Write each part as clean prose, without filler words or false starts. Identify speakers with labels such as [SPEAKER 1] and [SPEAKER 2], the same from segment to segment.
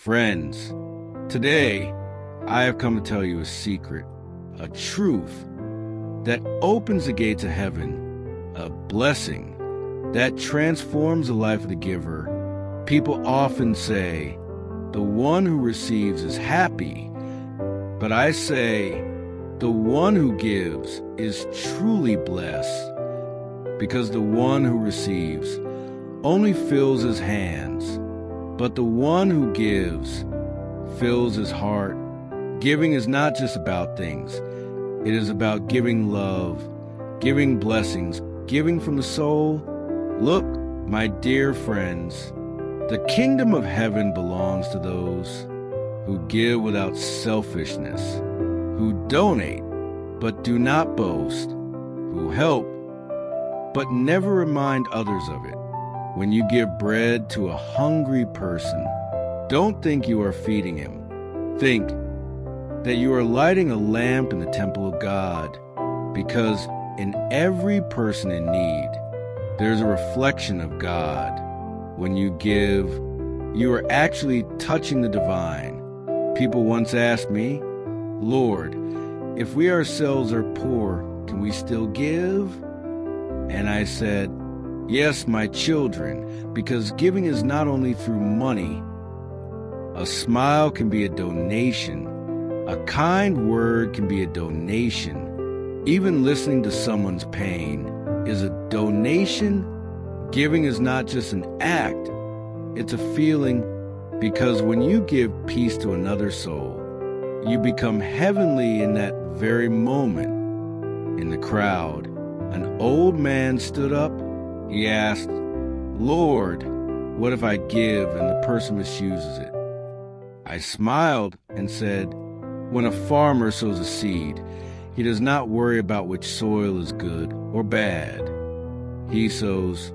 [SPEAKER 1] Friends, today I have come to tell you a secret, a truth that opens the gates of heaven, a blessing that transforms the life of the giver. People often say, the one who receives is happy, but I say, the one who gives is truly blessed, because the one who receives only fills his hands, but the one who gives fills his heart. Giving is not just about things. It is about giving love, giving blessings, giving from the soul. Look, my dear friends, the kingdom of heaven belongs to those who give without selfishness, who donate but do not boast, who help but never remind others of it. When you give bread to a hungry person, don't think you are feeding him. Think that you are lighting a lamp in the temple of God, because in every person in need, there's a reflection of God. When you give, you are actually touching the divine. People once asked me, Lord, if we ourselves are poor, can we still give? And I said, yes, my children, because giving is not only through money. A smile can be a donation. A kind word can be a donation. Even listening to someone's pain is a donation. Giving is not just an act, it's a feeling, because when you give peace to another soul, you become heavenly in that very moment. In the crowd, an old man stood up. He asked, Lord, what if I give and the person misuses it? I smiled and said, when a farmer sows a seed, he does not worry about which soil is good or bad. He sows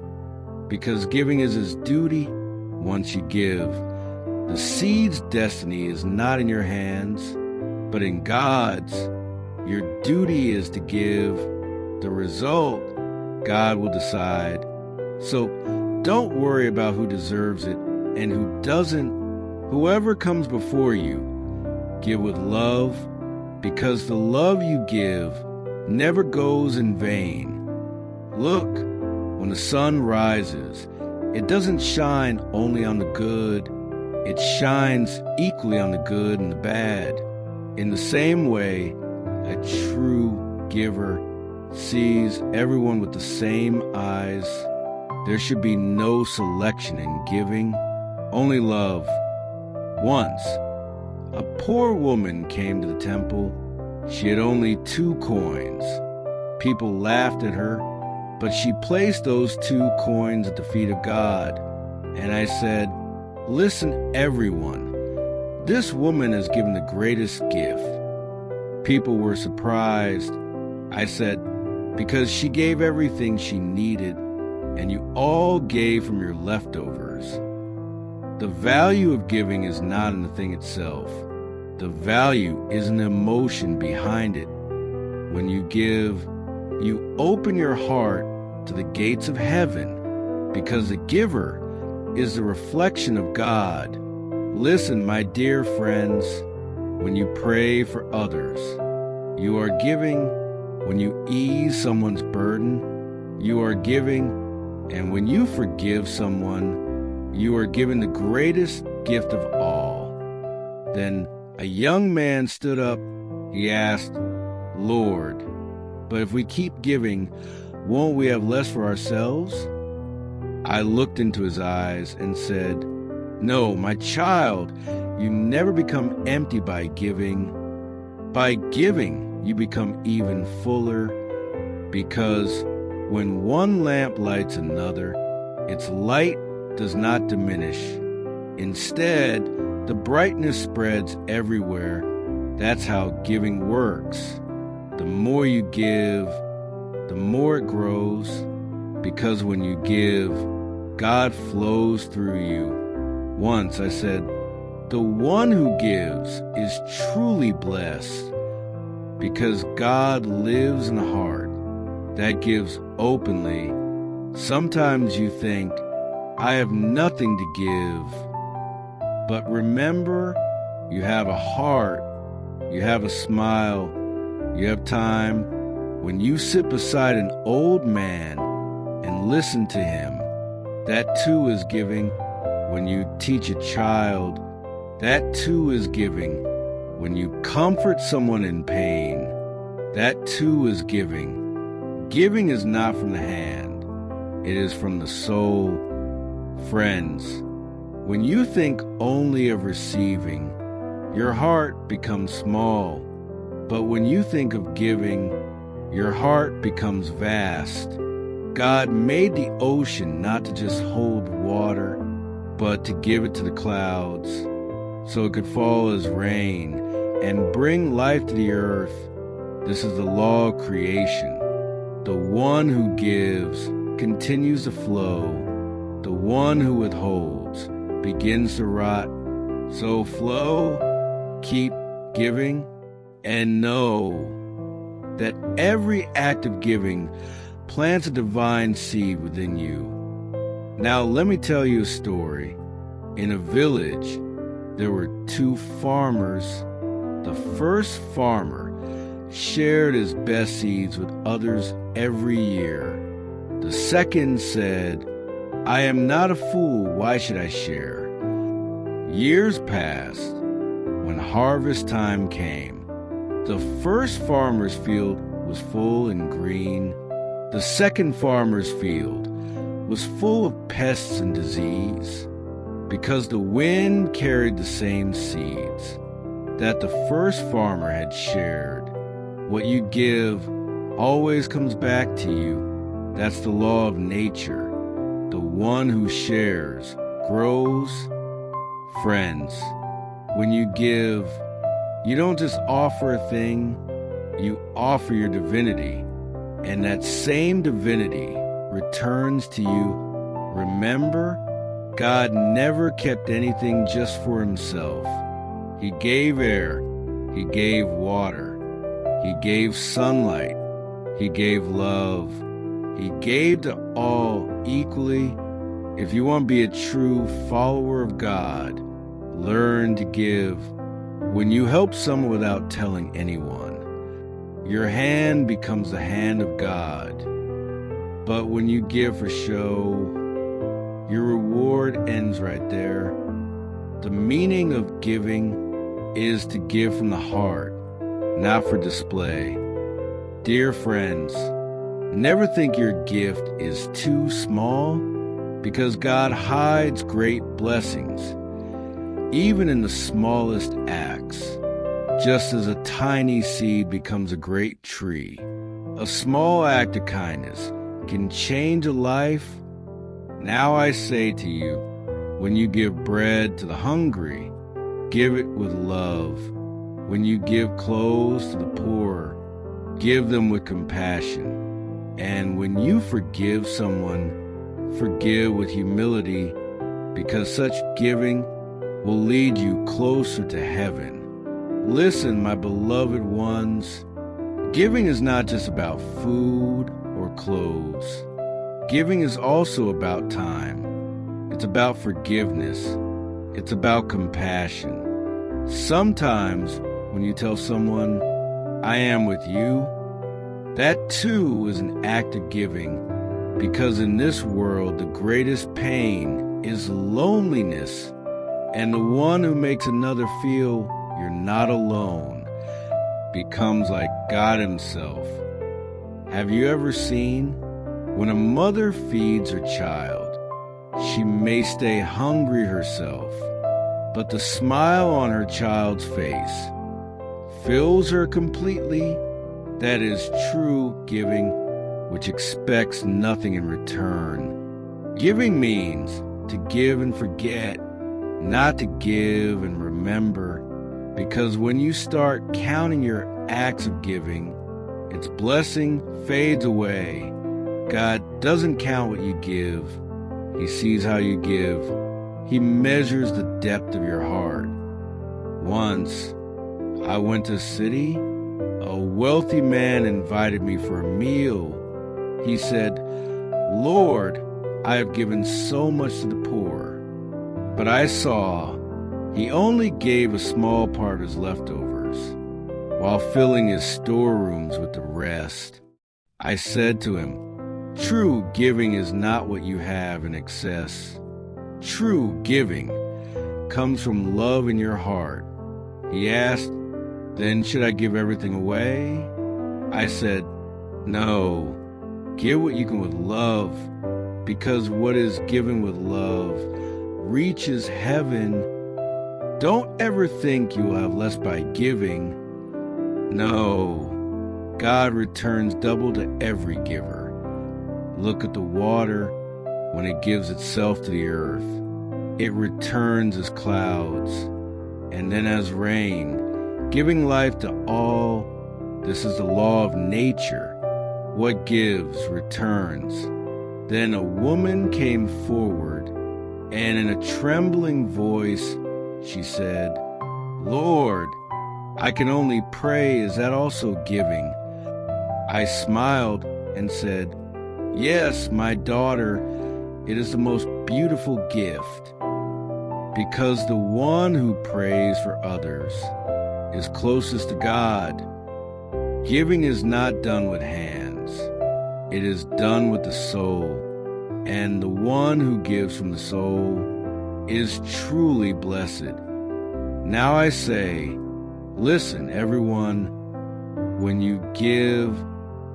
[SPEAKER 1] because giving is his duty. Once you give, the seed's destiny is not in your hands, but in God's. Your duty is to give. The result, God will decide. So don't worry about who deserves it and who doesn't. Whoever comes before you, give with love, because the love you give never goes in vain. Look, when the sun rises, it doesn't shine only on the good. It shines equally on the good and the bad. In the same way, a true giver sees everyone with the same eyes. There should be no selection in giving, only love. Once, a poor woman came to the temple. She had only 2 coins. People laughed at her, but she placed those 2 coins at the feet of God. And I said, listen, everyone, this woman has given the greatest gift. People were surprised. I said, because she gave everything she needed, and you all gave from your leftovers. The value of giving is not in the thing itself. The value is in the emotion behind it. When you give, you open your heart to the gates of heaven, because the giver is the reflection of God. Listen, my dear friends, when you pray for others, you are giving. When you ease someone's burden, you are giving. And when you forgive someone, you are given the greatest gift of all. Then a young man stood up. He asked, Lord, but if we keep giving, won't we have less for ourselves? I looked into his eyes and said, no, my child, you never become empty by giving. By giving, you become even fuller, because when one lamp lights another, its light does not diminish. Instead, the brightness spreads everywhere. That's how giving works. The more you give, the more it grows, because when you give, God flows through you. Once I said, the one who gives is truly blessed, because God lives in a heart that gives openly. Sometimes you think, I have nothing to give. But remember, you have a heart, you have a smile, you have time. When you sit beside an old man and listen to him, that too is giving. When you teach a child, that too is giving. When you comfort someone in pain, that too is giving. Giving is not from the hand, it is from the soul. Friends, when you think only of receiving, your heart becomes small. But when you think of giving, your heart becomes vast. God made the ocean not to just hold water, but to give it to the clouds, so it could fall as rain and bring life to the earth. This is the law of creation. The one who gives continues to flow. The one who withholds begins to rot. So flow, keep giving, and know that every act of giving plants a divine seed within you. Now let me tell you a story. In a village, there were two farmers. The first farmer shared his best seeds with others every year. The second said, "I am not a fool, why should I share?" Years passed. When harvest time came, the first farmer's field was full and green. The second farmer's field was full of pests and disease, because the wind carried the same seeds that the first farmer had shared. What you give always comes back to you. That's the law of nature. The one who shares grows. Friends, when you give, you don't just offer a thing, you offer your divinity, and that same divinity returns to you. Remember, God never kept anything just for himself. He gave air, he gave water, he gave sunlight, he gave love. He gave to all equally. If you want to be a true follower of God, learn to give. When you help someone without telling anyone, your hand becomes the hand of God. But when you give for show, your reward ends right there. The meaning of giving is to give from the heart, not for display. Dear friends, never think your gift is too small, because God hides great blessings, even in the smallest acts. Just as a tiny seed becomes a great tree, a small act of kindness can change a life. Now I say to you, when you give bread to the hungry, give it with love. When you give clothes to the poor, give them with compassion. And when you forgive someone, forgive with humility, because such giving will lead you closer to heaven. Listen, my beloved ones, giving is not just about food or clothes. Giving is also about time. It's about forgiveness. It's about compassion. Sometimes when you tell someone, "I am with you," that too is an act of giving, because in this world the greatest pain is loneliness, and the one who makes another feel you're not alone becomes like God himself. Have you ever seen when a mother feeds her child, she may stay hungry herself, but the smile on her child's face fills her completely? That is true giving, which expects nothing in return. Giving means to give and forget, not to give and remember, because when you start counting your acts of giving, its blessing fades away. God doesn't count what you give. He sees how you give. He measures the depth of your heart. Once, I went to a city. A wealthy man invited me for a meal. He said, "Lord, I have given so much to the poor." But I saw He only gave a small part of his leftovers, while filling his storerooms with the rest. I said to him, "True giving is not what you have in excess. True giving comes from love in your heart." He asked, "Then should I give everything away?" I said, "No, give what you can with love, because what is given with love reaches heaven. Don't ever think you will have less by giving. No, God returns double to every giver. Look at the water when it gives itself to the earth. It returns as clouds, and then as rain, giving life to all. This is the law of nature. What gives returns." Then a woman came forward, and in a trembling voice she said, "Lord, I can only pray. Is that also giving?" I smiled and said, "Yes, my daughter, it is the most beautiful gift, because the one who prays for others is closest to God. Giving is not done with hands. It is done with the soul, and the one who gives from the soul is truly blessed. Now I say, listen, everyone, when you give,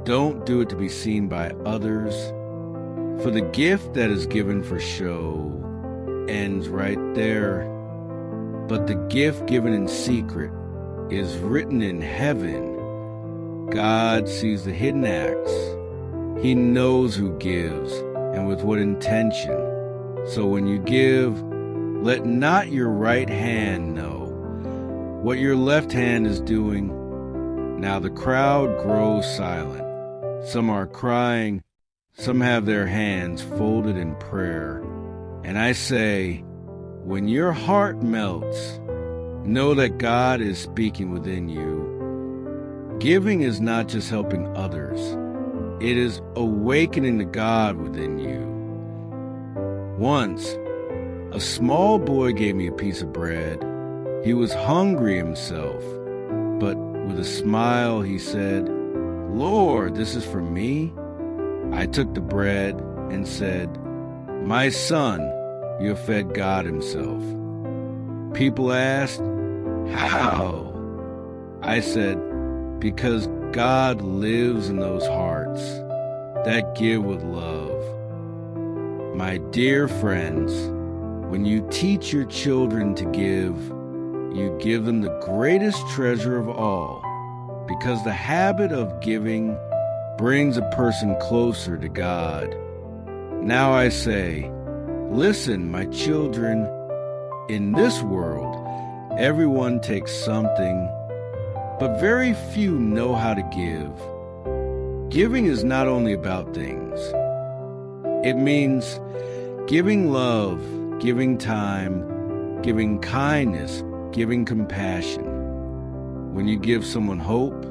[SPEAKER 1] don't do it to be seen by others, for the gift that is given for show ends right there. But the gift given in secret is written in heaven. God sees the hidden acts. He knows who gives and with what intention. So when you give, let not your right hand know what your left hand is doing. Now the crowd grows silent. Some are crying, some have their hands folded in prayer. And I say, when your heart melts, know that God is speaking within you. Giving is not just helping others. It is awakening the God within you. Once, a small boy gave me a piece of bread. He was hungry himself, but with a smile he said, "Lord, this is for me?" I took the bread and said, "My son, you have fed God himself." People asked, "How?" I said, "Because God lives in those hearts that give with love." My dear friends, when you teach your children to give, you give them the greatest treasure of all, because the habit of giving brings a person closer to God. Now I say, listen, my children, in this world, everyone takes something, but very few know how to give. Giving is not only about things. It means giving love, giving time, giving kindness, giving compassion. When you give someone hope,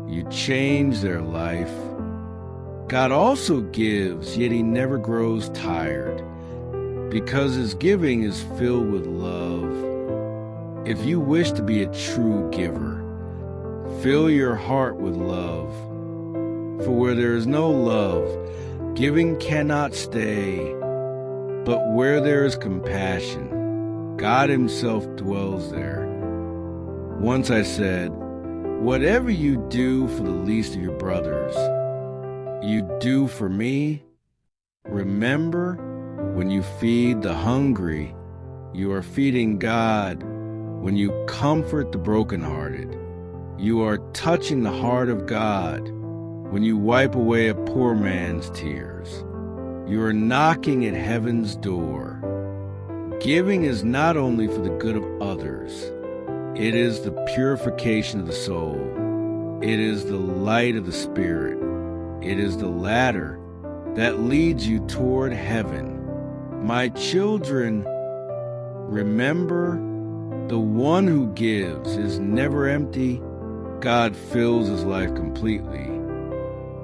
[SPEAKER 1] you change their life. God also gives, yet he never grows tired, because his giving is filled with love. If you wish to be a true giver, fill your heart with love. For where there is no love, giving cannot stay. But where there is compassion, God himself dwells there. Once I said, whatever you do for the least of your brothers, you do for me. Remember, when you feed the hungry, you are feeding God. When you comfort the brokenhearted, you are touching the heart of God. When you wipe away a poor man's tears, you are knocking at heaven's door. Giving is not only for the good of others, it is the purification of the soul. It is the light of the Spirit. It is the ladder that leads you toward heaven. My children, remember, the one who gives is never empty. God fills his life completely.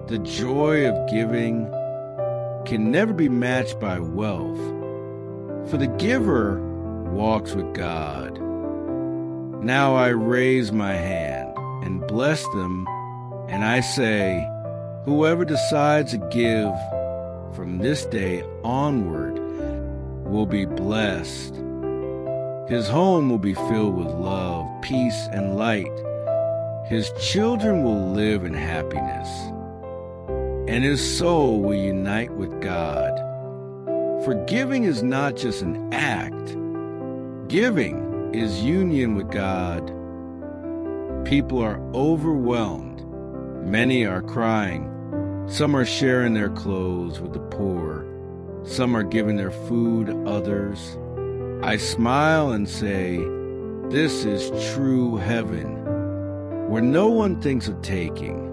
[SPEAKER 1] The joy of giving can never be matched by wealth. For the giver, walks with God. Now I raise my hand and bless them, and I say, whoever decides to give from this day onward will be blessed. His home will be filled with love, peace, and light. His children will live in happiness, and his soul will unite with God. Forgiving is not just an act. Giving is union with God. People are overwhelmed. Many are crying. Some are sharing their clothes with the poor. Some are giving their food to others. I smile and say, this is true heaven, where no one thinks of taking,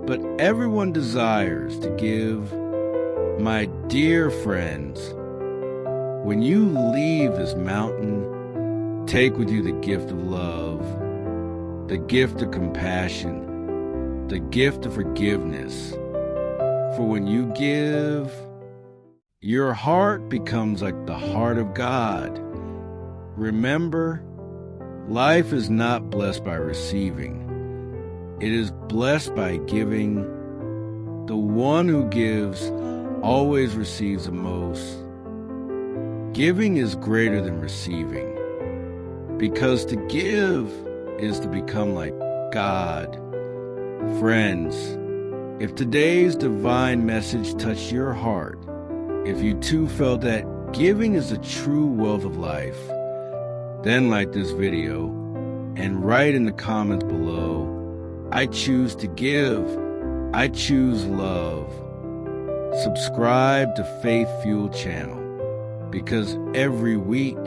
[SPEAKER 1] but everyone desires to give. My dear friends, when you leave this mountain, take with you the gift of love, the gift of compassion, the gift of forgiveness. For when you give, your heart becomes like the heart of God. Remember, life is not blessed by receiving. It is blessed by giving. The one who gives always receives the most. Giving is greater than receiving, because to give is to become like God. Friends, if today's divine message touched your heart, if you too felt that giving is the true wealth of life, then like this video and write in the comments below, I choose to give. I choose love. Subscribe to Faith Fuel channel, because every week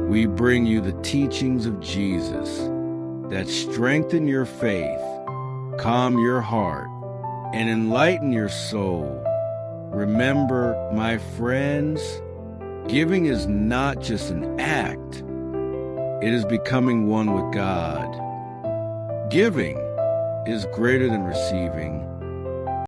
[SPEAKER 1] we bring you the teachings of Jesus that strengthen your faith, calm your heart, and enlighten your soul. Remember, my friends, giving is not just an act. It is becoming one with God. Giving is greater than receiving.